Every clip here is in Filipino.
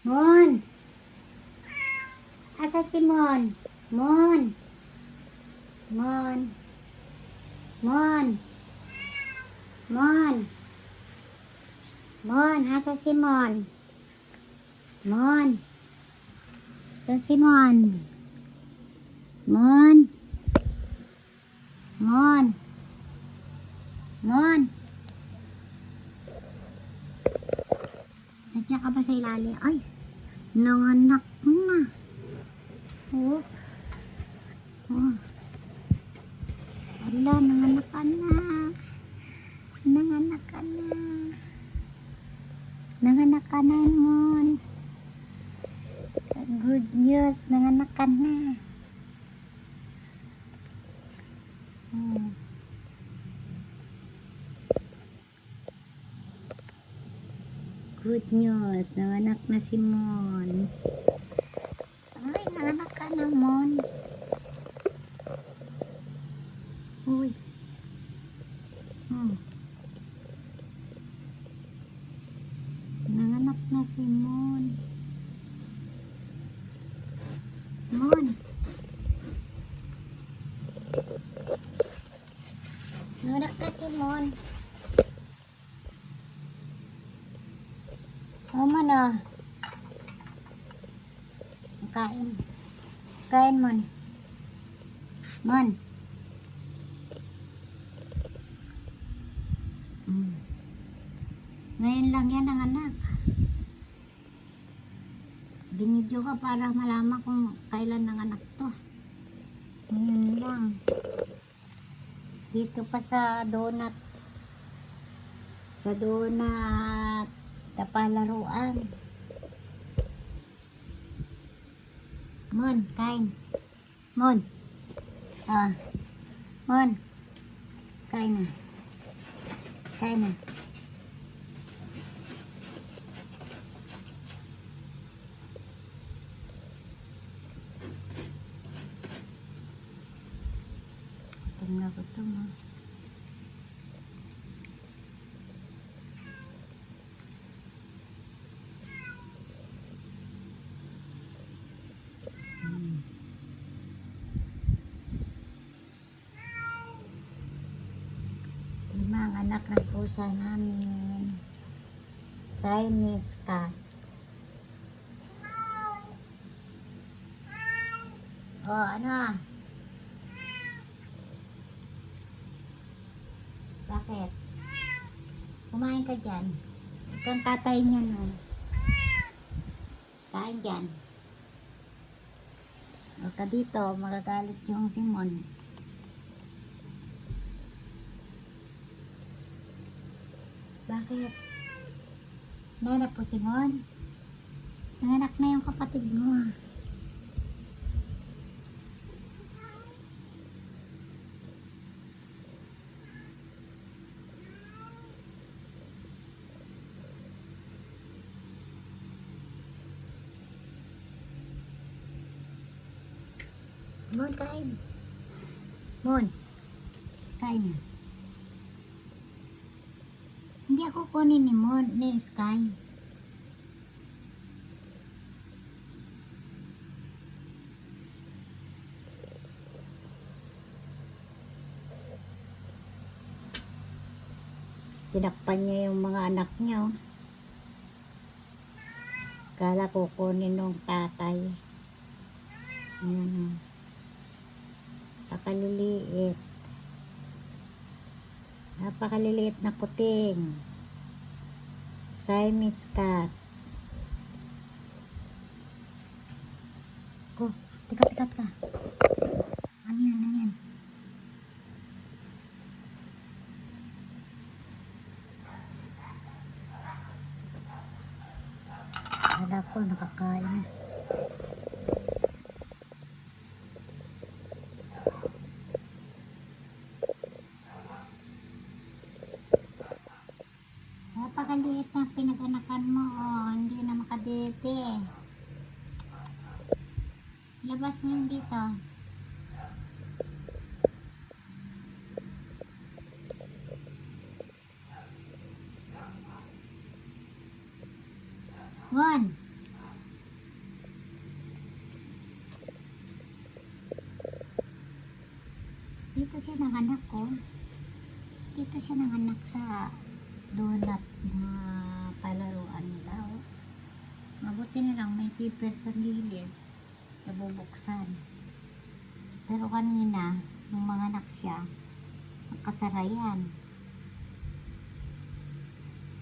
Mon! Asa si Mon? Mon! Mon! Mon! Mon! Mon! Asa si Mon? Mon! Saan si Mon? Mon! Mon! Mon! Nandiyan ka ba sa ilalim? Ay! Nanganak na. Oh. Oh. Wala, nanganak ka na. Nanganak ka na. Nanganak ka na, Mon. Good news, nanganak ka na. Oh. Good news, nanganak na si Mon. Ay, nanganak ka na, Mon. Uy. Nanganak na si Mon. Mon. Nanganak na si Mon. Oh, Mon, oh. Kain. Kain, Mon. Mon. Ngayon lang yan ang anak. Binidyo ka para malaman kung kailan ang anak to. Ngayon lang. Dito pa sa donut. Sa donut. Kapalaruan. Mon, kain. Mon. Ah. Mon. Kain na. Kain na. Tingnan ko ito mo. Limang anak ng pusa namin. Siamese cat. Oh, ano? Bakit? Kumain ka dyan. Ikaw ang tatay niyan, no? Kain dyan. Huwag ka dito, magagalit yung Simon. Bakit? Nanap po Simon? Nanganak na yung kapatid mo. Mon, kain. Mon, kain na. Hindi ako kunin ni Mon, ni Sky. Tinakpan niya yung mga anak niya. Oh. Kala kukunin ng tatay. Ayan, oh. Napakaliliit. Napakaliliit na kuting. Siamese cat. Ko, tikat ka. Ano yan, ano yan? Wala ko, nakakain. Napakaliit na pinag-anakan mo, oh, hindi na makadete. Labas mo yun dito. Mon, Dito siya nanganak ko. Dito siya nanganak sa donut na palaruan nila. Oh. Mabuti na lang may zipper sa gilid. Nabubuksan. Pero kanina, nung manganak siya, nakasara yan.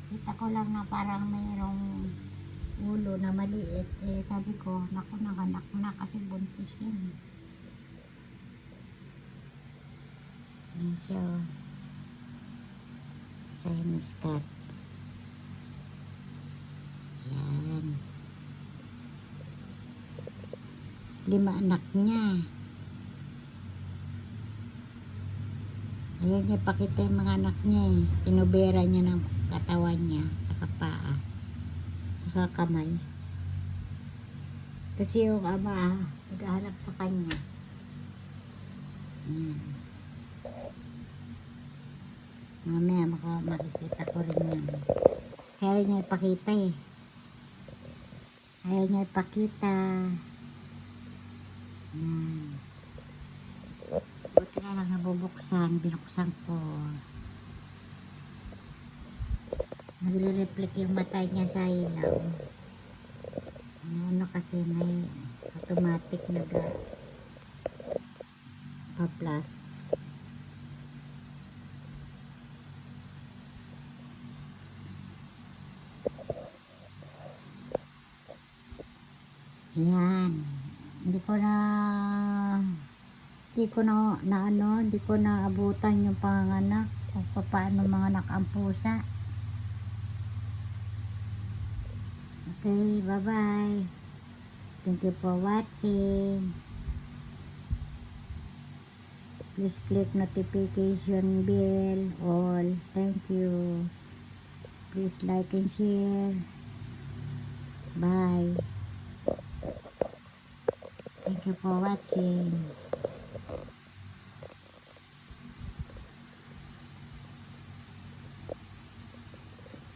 Kita ko lang na parang mayroong ulo na maliit. Eh sabi ko, naku, nanganak na kasi buntis yan. Yan siya. Siamese cat. Yan. 5 anak niya. Ayaw niya pakita yung mga anak niya eh. Tinubera niya ng katawan niya, saka paa, saka kamay. Kasi yung ama, naghahanap sa kanya. Yan. Mamaya makikita ko rin yan. Kasi ayaw niya ipakita eh. Ayaw niya ipakita. Yan. Buti na lang nabubuksan, binuksan ko. Nagre-reflect yung mata niya sa ilaw. Ano kasi may automatic pa-plus. Yan. Hindi ko naabutan yung panganak kung paano manganak ang pusa. Okay, bye-bye. Thank you for watching. Please click notification bell all. Thank you. Please like and share. Bye. Thank you for watching.